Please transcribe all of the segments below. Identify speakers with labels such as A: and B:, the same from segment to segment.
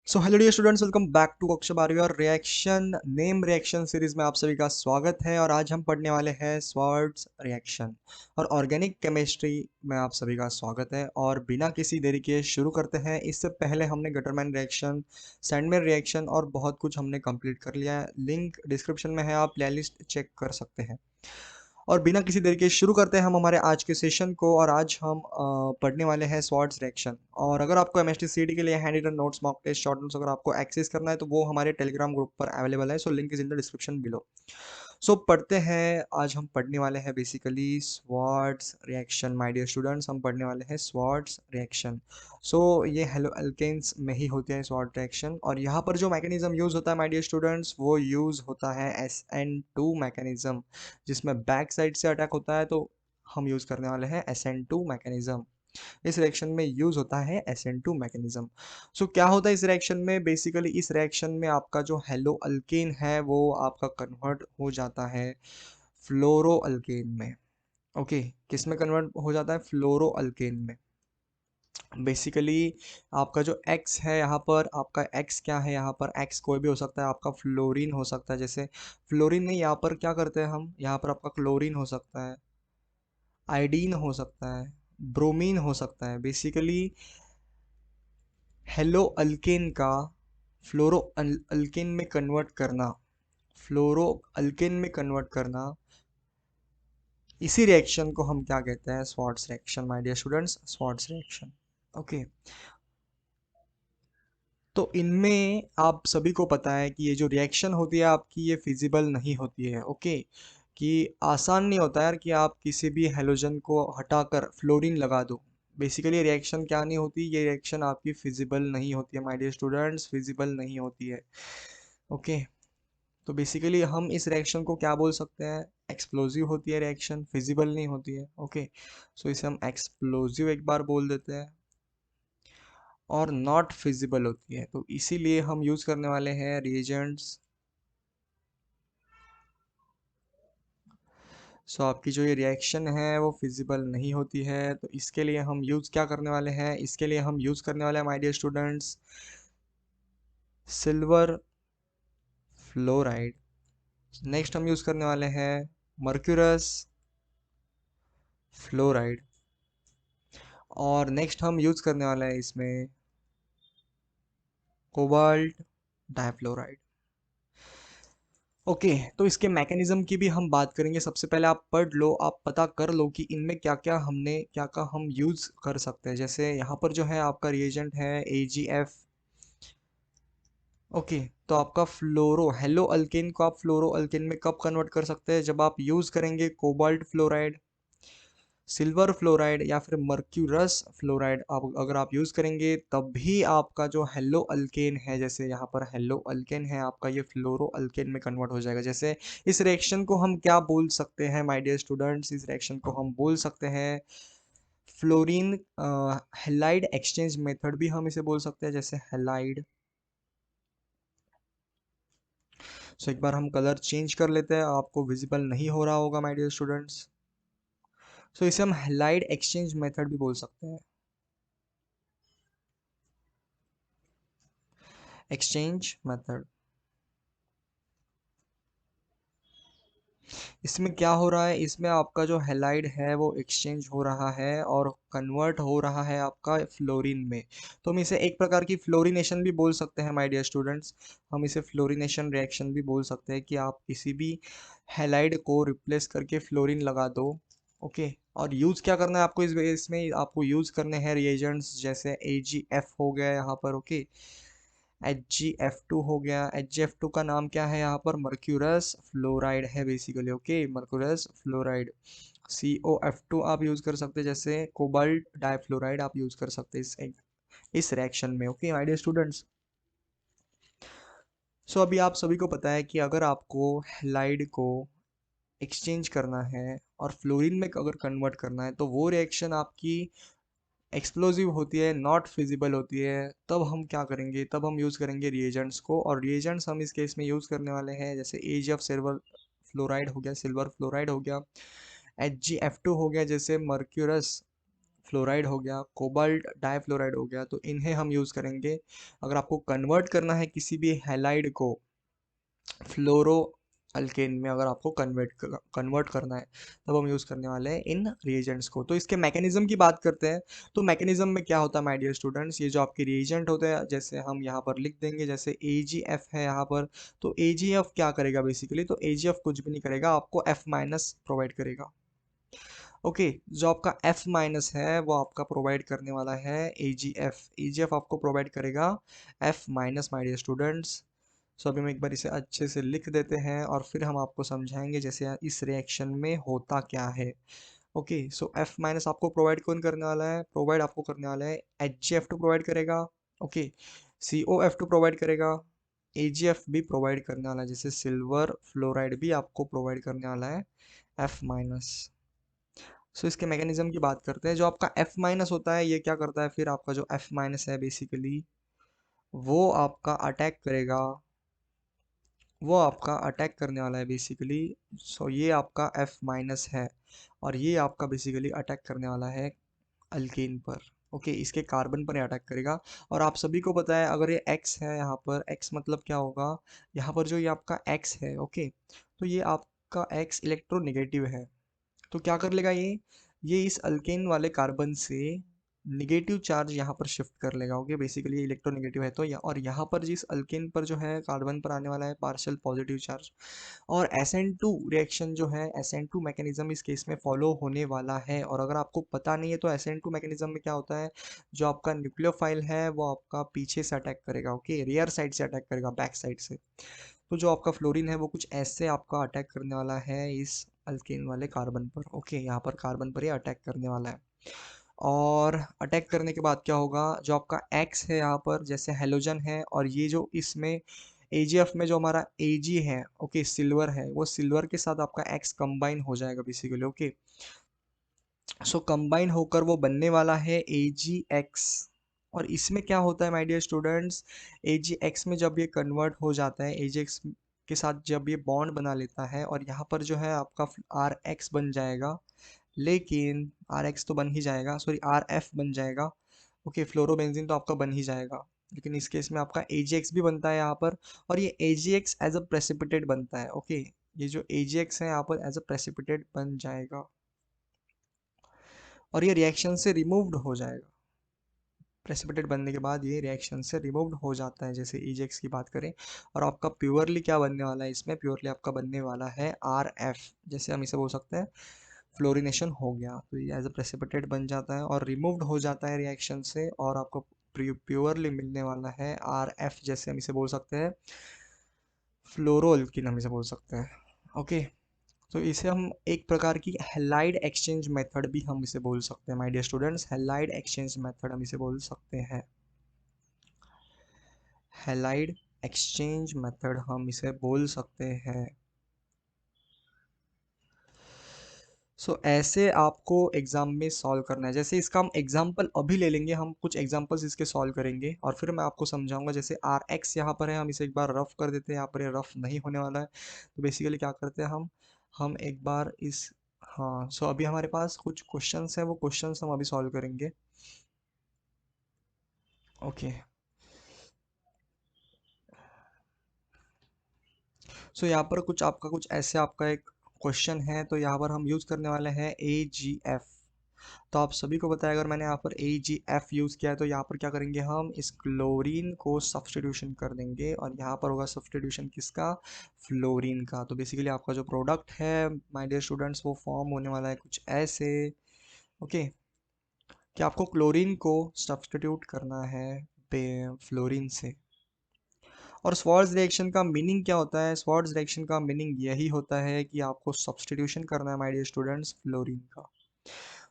A: So hello dear students, welcome back to कक्षा 12 और reaction name reaction series में आप सभी का स्वागत है। और आज हम पढ़ने वाले हैं स्वार्ट्स रिएक्शन और ऑर्गेनिक केमिस्ट्री में आप सभी का स्वागत है। और बिना किसी देरी के शुरू करते हैं। इससे पहले हमने गटरमैन रिएक्शन, सैंडमैन रिएक्शन और बहुत कुछ हमने कंप्लीट कर लिया है। लिंक डिस्क्रिप्शन में है, आप प्लेलिस्ट चेक कर सकते हैं। और बिना किसी देरी के शुरू करते हैं हम हमारे आज के सेशन को। और आज हम पढ़ने वाले हैं स्वार्ट्स रिएक्शन। और अगर आपको एमएसटी सीडी के लिए handwritten notes, mock test, short notes अगर आपको एक्सेस करना है तो वो हमारे टेलीग्राम ग्रुप पर अवेलेबल है। So link is in the description below. So पढ़ते हैं। आज हम पढ़ने वाले हैं basically Swarts reaction. My dear students, हम पढ़ने वाले हैं स्वार्ट्स रिएक्शन। सो ये हेलो अल्केन्स में ही होते हैं स्वार्ट रिएक्शन। और यहाँ पर जो मैकेनिज्म यूज होता है माय डियर स्टूडेंट्स, वो यूज होता है SN2 मैकेनिज्म, जिसमें बैक साइड से अटैक होता है। तो हम यूज करने वाले हैं SN2 मैकेनिज्म। इस रिएक्शन में यूज होता है SN2 मैकेनिज्म। सो क्या होता है इस रिएक्शन में? बेसिकली इस रिएक्शन में आपका जो हेलो अल्केन है वो आपका कन्वर्ट हो जाता है फ्लोरो अल्केन में। ओके, किस में कन्वर्ट हो जाता है? फ्लोरो अल्केन में। बेसिकली आपका जो X है यहाँ पर, आपका X क्या है? यहाँ पर X कोई भी हो सकता है, आपका फ्लोरीन हो सकता है। जैसे फ्लोरीन नहीं, यहाँ पर क्या करते हैं हम, यहाँ पर आपका क्लोरीन हो सकता है, आयोडीन हो सकता है, ब्रोमीन हो सकता है। बेसिकली हेलो अल्केन का फ्लोरो अल्केन में कन्वर्ट करना, फ्लोरो अल्केन में कन्वर्ट करना, इसी रिएक्शन को हम क्या कहते हैं? Swarts reaction my dear students, Swarts reaction. Okay, तो इनमें आप सभी को पता है कि ये जो रिएक्शन होती है आपकी, ये फिजिबल नहीं होती है। ओके, कि आसान नहीं होता यार कि आप किसी भी हेलोजन को हटाकर फ्लोरीन लगा दो। बेसिकली रिएक्शन क्या नहीं होती, ये रिएक्शन आपकी फिजिबल नहीं होती है माय डियर स्टूडेंट्स, फिजिबल नहीं होती है। ओके, तो बेसिकली हम इस रिएक्शन को क्या बोल सकते हैं? एक्सप्लोजिव होती है रिएक्शन, फिजिबल नहीं होती है। ओके, सो इसे हम एक्सप्लोजिव एक बार बोल देते हैं। और नॉट फिजिबल होती है, तो इसीलिए हम यूज करने वाले हैं रिएजेंट्स। सो आपकी जो ये रिएक्शन है वो फिजिबल नहीं होती है, तो इसके लिए हम यूज क्या करने वाले हैं? इसके लिए हम यूज करने वाले हैं my dear students silver fluoride. Next हम यूज करने वाले हैं मर्क्यूरस फ्लोराइड। और नेक्स्ट हम यूज करने वाले हैं इसमें कोबाल्ट डाइफ्लोराइड। ओके, तो इसके मैकेनिज्म की भी हम बात करेंगे। सबसे पहले आप पढ़ लो, आप पता कर लो कि इनमें क्या क्या हमने क्या क्या हम यूज कर सकते हैं। जैसे यहाँ पर जो है आपका रिएजेंट है AgF। ओके, तो आपका फ्लोरो हेलो अल्केन को आप फ्लोरो अल्केन में कब कन्वर्ट कर सकते हैं? जब आप यूज करेंगे कोबाल्ट फ्लोराइड, सिल्वर फ्लोराइड या फिर मर्क्यूरस फ्लोराइड। आप अगर आप यूज करेंगे तब भी आपका जो हेलो अल्केन है, जैसे यहाँ पर हेलो अल्केन है आपका, ये फ्लोरो अल्केन में कन्वर्ट हो जाएगा। जैसे इस रिएक्शन को हम क्या बोल सकते हैं माय डियर स्टूडेंट्स? इस रिएक्शन को हम बोल सकते हैं फ्लोरीन हेलाइड एक्सचेंज मेथड भी हम इसे बोल सकते हैं, जैसे हेलाइड। सो एक बार हम कलर चेंज कर लेते हैं, आपको विजिबल नहीं हो रहा होगा माय डियर स्टूडेंट्स। सो इसे हम हेलाइड एक्सचेंज मेथड भी बोल सकते हैं, एक्सचेंज मेथड। इसमें क्या हो रहा है? इसमें आपका जो हेलाइड है वो एक्सचेंज हो रहा है और कन्वर्ट हो रहा है आपका फ्लोरीन में। तो हम इसे एक प्रकार की फ्लोरीनेशन भी बोल सकते हैं माय डियर स्टूडेंट्स। हम इसे फ्लोरीनेशन रिएक्शन भी बोल सकते हैं कि आप किसी भी हेलाइड को रिप्लेस करके फ्लोरीन लगा दो। ओके, और यूज क्या करना है आपको? इसमें आपको यूज करने हैं रिएजेंट्स, जैसे AgF हो गया यहाँ पर। ओके, HgF2 हो गया। HgF2 का नाम क्या है यहाँ पर? मर्क्यूरस फ्लोराइड है basically. Okay, mercurous fluoride. COF2 आप यूज कर सकते हैं, जैसे कोबाल्ट डाइफ्लोराइड आप यूज कर सकते हैं इस रिएक्शन में। Okay my dear students, so अभी आप सभी को पता है कि अगर आपको हैलाइड को एक्सचेंज करना है और फ्लोरीन में अगर कन्वर्ट करना है, तो वो रिएक्शन आपकी एक्सप्लोजिव होती है, नॉट फिजिबल होती है। तब हम क्या करेंगे? तब हम यूज़ करेंगे रिएजेंट्स को। और रिएजेंट्स हम इस केस में यूज़ करने वाले हैं, जैसे AgF सिल्वर फ्लोराइड हो गया, सिल्वर फ्लोराइड हो गया। HgF2 हो गया, जैसे मर्क्यूरस फ्लोराइड हो गया, कोबाल्ट डाइफ्लोराइड हो गया, तो इन्हें हम यूज़ करेंगे। अगर आपको कन्वर्ट करना है किसी भी हैलाइड को फ्लोरो अल्केन में, अगर आपको कन्वर्ट करना है, तब हम यूज़ करने वाले हैं इन रिएजेंट्स को। तो इसके मैकेनिज्म की बात करते हैं। तो मैकेनिज्म में क्या होता है माय डियर स्टूडेंट्स, ये जो आपके रिएजेंट होते हैं, जैसे हम यहाँ पर लिख देंगे, जैसे AgF है यहाँ पर, तो AgF क्या करेगा बेसिकली, तो AgF कुछ भी नहीं करेगा, आपको F माइनस प्रोवाइड करेगा। ओके, जो आपका F माइनस है वो आपका प्रोवाइड करने वाला है AgF। AgF आपको प्रोवाइड करेगा F minus my dear students. So अभी हम एक बार इसे अच्छे से लिख देते हैं और फिर हम आपको समझाएंगे जैसे इस रिएक्शन में होता क्या है। ओके, सो F माइनस आपको प्रोवाइड कौन करने वाला है, प्रोवाइड आपको करने वाला है HgF2 प्रोवाइड करेगा। ओके, COF2 प्रोवाइड करेगा, AgF भी प्रोवाइड करने वाला है, जैसे सिल्वर फ्लोराइड भी आपको प्रोवाइड करने वाला है F माइनस। सो इसके मैकेनिज्म की बात करते हैं। जो आपका F माइनस होता है ये क्या करता है, फिर आपका जो F माइनस है बेसिकली वो आपका अटैक करेगा, वो आपका अटैक करने वाला है बेसिकली। सो ये आपका F माइनस है और ये आपका बेसिकली अटैक करने वाला है अल्केन पर। ओके, इसके कार्बन पर अटैक करेगा। और आप सभी को पता है अगर ये X है, यहाँ पर X मतलब क्या होगा, यहाँ पर जो ये आपका X है, ओके, तो ये आपका X इलेक्ट्रोनेगेटिव है। तो क्या कर लेगा ये इस अल्केन वाले कार्बन से निगेटिव चार्ज यहाँ पर शिफ्ट कर लेगा। ओके, बेसिकली ये इलेक्ट्रोनेगेटिव है, तो और यहाँ पर जिस अल्केन पर जो है कार्बन पर आने वाला है पार्शियल पॉजिटिव चार्ज। और SN2 रिएक्शन जो है, SN2 मैकेनिज्म इस केस में फॉलो होने वाला है। और अगर आपको पता नहीं है तो SN2 मैकेनिज्म में क्या होता है, जो आपका न्यूक्लियोफाइल है वो आपका पीछे से अटैक करेगा। ओके, रियर साइड से अटैक करेगा, बैक साइड से। तो जो आपका फ्लोरीन है वो कुछ ऐसे आपका अटैक करने वाला है इस अल्केन वाले कार्बन पर। ओके, यहाँ पर कार्बन पर ये अटैक करने वाला है। और अटैक करने के बाद क्या होगा, जो आपका X है यहाँ पर जैसे हेलोजन है, और ये जो इसमें AgF में जो हमारा Ag है, ओके, सिल्वर है, वो सिल्वर के साथ आपका X कंबाइन हो जाएगा बेसिकली। ओके, सो कंबाइन होकर वो बनने वाला है AgX। और इसमें क्या होता है माय डियर स्टूडेंट्स, AgX में जब ये कन्वर्ट हो जाता है, AgX के साथ जब ये बॉन्ड बना लेता है, और यहाँ पर जो है आपका RX बन जाएगा, लेकिन RX तो बन ही जाएगा, सॉरी RF बन जाएगा। ओके, फ्लोरोबेंजीन तो आपका बन ही जाएगा, लेकिन इस केस में आपका AgX भी बनता है यहाँ पर। और ये AgX एज अ प्रेसिपिटेट बनता है। ओके, ये जो AgX है यहाँ पर एज अ प्रेसिपिटेट बन जाएगा और ये रिएक्शन से रिमूव्ड हो जाएगा। प्रेसिपिटेट बनने के बाद ये रिएक्शन से रिमूव्ड हो जाता है, जैसे EGX की बात करें। और आपका प्योरली क्या बनने वाला है, इसमें प्योरली आपका बनने वाला है RF, जैसे हम इसे बोल सकते हैं फ्लोरिनेशन हो गया, तो ये एज अ प्रेसिपिटेट बन जाता है और रिमूव्ड हो जाता है रिएक्शन से, और आपको प्योरली मिलने वाला है RF, जैसे हम इसे बोल सकते हैं फ्लोरोल्किन, हम इसे बोल सकते हैं। ओके, तो इसे हम एक प्रकार की हैलाइड एक्सचेंज मेथड भी हम इसे बोल सकते हैं my dear students, halide exchange method हम इसे बोल सकते हैं, हैलाइड एक्सचेंज मेथड हम इसे बोल सकते हैं। ऐसे आपको एग्जाम में सॉल्व करना है। जैसे इसका हम एग्जाम्पल अभी ले लेंगे, हम कुछ एग्जाम्पल्स इसके सॉल्व करेंगे और फिर मैं आपको समझाऊंगा। जैसे RX यहाँ पर है, हम इसे एक बार रफ कर देते हैं, यहाँ पर ये रफ नहीं होने वाला है। तो बेसिकली क्या करते हैं हम एक बार इस, हाँ, अभी हमारे पास कुछ क्वेश्चंस है, वो क्वेश्चंस हम अभी सॉल्व करेंगे। ओके, यहाँ पर कुछ आपका कुछ ऐसे आपका एक क्वेश्चन है, तो यहाँ पर हम यूज करने वाले हैं AgF। तो आप सभी को बताया, अगर मैंने यहाँ पर AgF यूज किया है तो यहाँ पर क्या करेंगे, हम इस क्लोरीन को सब्स्टिट्यूशन कर देंगे और यहाँ पर होगा सब्स्टिट्यूशन किसका, फ्लोरीन का। तो बेसिकली आपका जो प्रोडक्ट है माय डियर स्टूडेंट्स वो फॉर्म होने वाला है कुछ ऐसे। ओके, कि आपको क्लोरीन को सब्स्टिट्यूट करना है फ्लोरीन से। और स्वार्ट्ज रिएक्शन का मीनिंग क्या होता है, स्वार्ट्ज रिएक्शन का मीनिंग यही होता है कि आपको सब्स्टिट्यूशन करना है माय डियर स्टूडेंट्स फ्लोरीन का।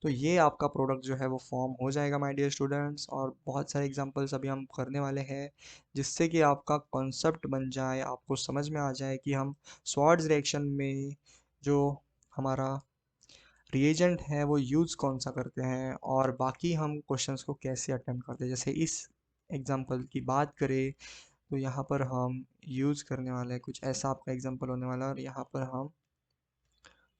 A: तो ये आपका प्रोडक्ट जो है वो फॉर्म हो जाएगा माय डियर स्टूडेंट्स। और बहुत सारे एग्जांपल्स अभी हम करने वाले हैं, जिससे कि आपका कॉन्सेप्ट बन जाए, आपको समझ में आ जाए कि हम स्वार्ट्ज रिएक्शन में जो हमारा रिएजेंट है वो यूज़ कौन सा करते हैं, और बाकी हम क्वेश्चंस को कैसे अटेम्प्ट करते हैं। जैसे इस एग्जांपल की बात करें तो यहाँ पर हम यूज़ करने वाले हैं कुछ ऐसा, आपका एग्जांपल होने वाला है, और यहाँ पर हम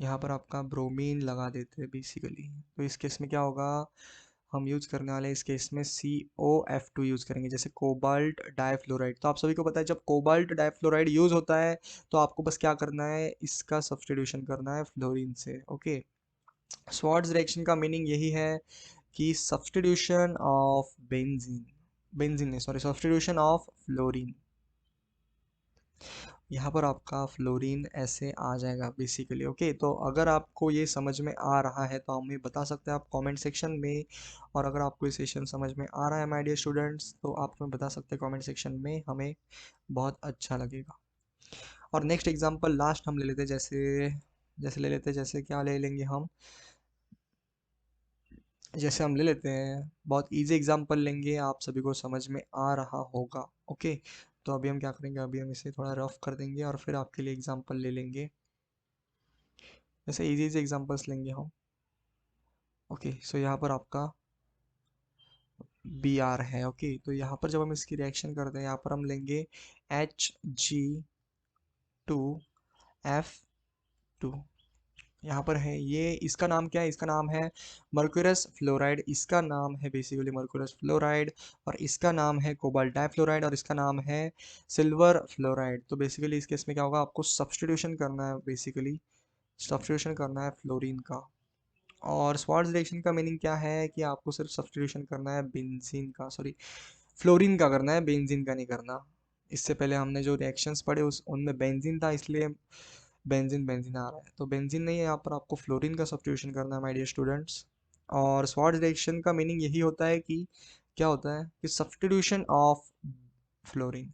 A: यहाँ पर आपका ब्रोमीन लगा देते हैं बेसिकली। तो इस केस में क्या होगा, हम यूज करने वाले इस केस में COF2 यूज करेंगे, जैसे कोबाल्ट डाइफ्लोराइड। तो आप सभी को पता है जब कोबाल्ट डाइफ्लोराइड यूज होता है तो आपको बस क्या करना है, इसका सब्स्टिट्यूशन करना है फ्लोरीन से। ओके, स्वार्ट्ज रिएक्शन का मीनिंग यही है कि सब्स्टिट्यूशन ऑफ बेंजीन, बेंजीन नहीं सॉरी, सब्स्टिट्यूशन ऑफ फ्लोरीन। यहाँ पर आपका फ्लोरीन ऐसे आ जाएगा बेसिकली। ओके, तो अगर आपको ये समझ में आ रहा है तो हमें बता सकते हैं आप कमेंट सेक्शन में, और अगर आपको ये सेशन समझ में आ रहा है माय डियर स्टूडेंट्स तो आप हमें बता सकते हैं कमेंट सेक्शन में, हमें बहुत अच्छा लगेगा। और नेक्स्ट एग्जांपल लास्ट हम ले लेते हैं, जैसे जैसे ले लेते हैं, जैसे क्या ले लेंगे हम, जैसे हम ले लेते हैं बहुत इजी एग्जांपल लेंगे, आप सभी को समझ में आ रहा होगा। ओके, तो अभी हम क्या करेंगे, अभी हम इसे थोड़ा रफ कर देंगे और फिर आपके लिए एग्जांपल ले लेंगे, जैसे इजी इजी एग्जांपल्स लेंगे हम। ओके, सो यहाँ पर आपका Br है। ओके, तो यहाँ पर जब हम इसकी रिएक्शन करते हैं, यहाँ पर हम लेंगे Hg2F2। यहाँ पर है ये, इसका नाम क्या है, इसका नाम है मर्क्यूरस फ्लोराइड, इसका नाम है बेसिकली मर्क्यूरस फ्लोराइड, और इसका नाम है कोबाल्ट डाइफ्लोराइड, और इसका नाम है सिल्वर फ्लोराइड। तो बेसिकली इस केस में क्या होगा, आपको सब्स्टिट्यूशन करना है, बेसिकली सब्स्टिट्यूशन करना है फ्लोरीन का। और स्वार्ट्ज रिएक्शन का मीनिंग क्या है कि आपको सिर्फ सब्स्टिट्यूशन करना है बेंजीन का, सॉरी फ्लोरीन का करना है, बेंजीन का नहीं करना। इससे पहले हमने जो रिएक्शंस पढ़े उस उनमें बेंजीन था, इसलिए बेंजीन बेंजीन आ रहा है, तो बेंजीन नहीं है, यहाँ पर आपको फ्लोरीन का सब्स्टिट्यूशन करना है माय डियर स्टूडेंट्स। और स्वार्ट्ज रिएक्शन का मीनिंग यही होता है कि क्या होता है कि सब्स्टिट्यूशन ऑफ फ्लोरीन।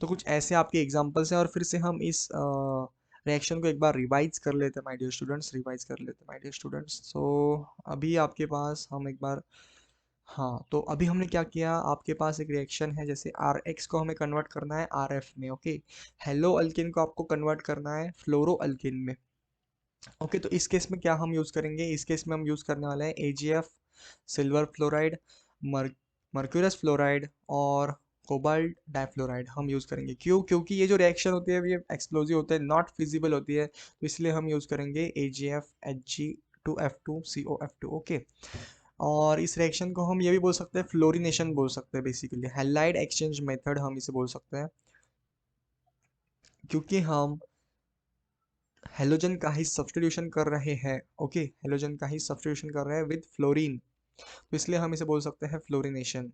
A: तो कुछ ऐसे आपके एग्जांपल्स हैं, और फिर से हम इस रिएक्शन को एक बार रिवाइज कर लेते हैं माय डियर स्टूडेंट्स, रिवाइज कर लेते हैं माय डियर स्टूडेंट्स। सो अभी आपके पास हम एक बार, हाँ तो अभी हमने क्या किया, आपके पास एक रिएक्शन है, जैसे Rx को हमें कन्वर्ट करना है Rf में। ओके, हेलो अल्केन को आपको कन्वर्ट करना है फ्लोरो अल्केन में। ओके, तो इस केस में क्या हम यूज़ करेंगे, इस केस में हम यूज़ करने वाले हैं AgF, silver fluoride, mercurous fluoride और कोबाल्ट डाइफ्लोराइड हम यूज़ करेंगे। क्यों, क्योंकि ये जो रिएक्शन होती है ये एक्सप्लोजिव होते हैं, नॉट फिजिबल होती है, तो इसलिए हम यूज़ करेंगे AgF Hg2F2COF2। ओके, और इस रिएक्शन को हम ये भी बोल सकते हैं फ्लोरिनेशन बोल सकते हैं, बेसिकली हैलाइड एक्सचेंज मेथड हम इसे बोल सकते हैं, क्योंकि हम हेलोजन का ही सब्स्टिट्यूशन कर रहे हैं। ओके, हेलोजन का ही सब्स्टिट्यूशन कर रहे हैं विद फ्लोरीन, तो इसलिए हम इसे बोल सकते हैं फ्लोरिनेशन।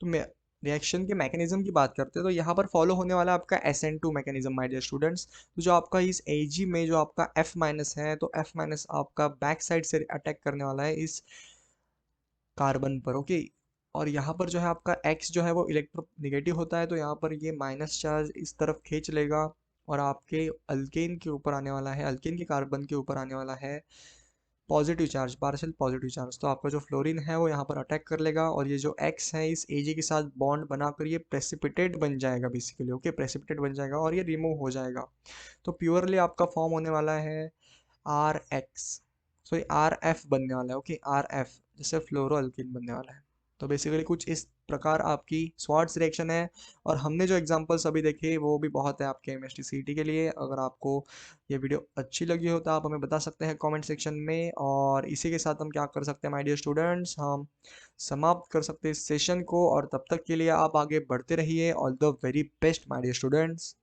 A: तो मैं रिएक्शन के मैकेनिज्म की बात करते हैं, तो यहाँ पर फॉलो होने वाला आपका SN2 mechanism my dear students. तो जो आपका इस Ag में जो आपका F माइनस है, तो F माइनस आपका बैक साइड से अटैक करने वाला है इस कार्बन पर। ओके, और यहाँ पर जो है आपका X जो है वो इलेक्ट्रोनेगेटिव होता है, तो यहाँ पर ये माइनस चार्ज इस तरफ खींच लेगा, और आपके अल्केन के ऊपर आने वाला है, अल्केन के कार्बन के ऊपर आने वाला है positive charge, partial positive charge. तो आपका जो फ्लोरीन है वो यहाँ पर अटैक कर लेगा, और ये जो X है इस Ag के साथ बॉन्ड बनाकर ये प्रेसिपिटेट बन जाएगा बेसिकली। ओके, प्रेसिपिटेट बन जाएगा और ये रिमूव हो जाएगा, तो प्योरली आपका फॉर्म होने वाला है RX, सो ये RF बनने वाला है। ओके, RF जैसे फ्लोरो अल्कीन बनने वाला है। तो बेसिकली कुछ इस प्रकार आपकी स्वार्ट्स रिएक्शन है, और हमने जो एग्जांपल्स अभी देखे वो भी बहुत है आपके MST CET के लिए। अगर आपको ये वीडियो अच्छी लगी हो तो आप हमें बता सकते हैं कमेंट सेक्शन में, और इसी के साथ हम क्या कर सकते हैं माय डियर स्टूडेंट्स, हम समाप्त कर सकते हैं इस सेशन को, और तब तक के लिए आप आगे बढ़ते रहिए। All the very best my dear students.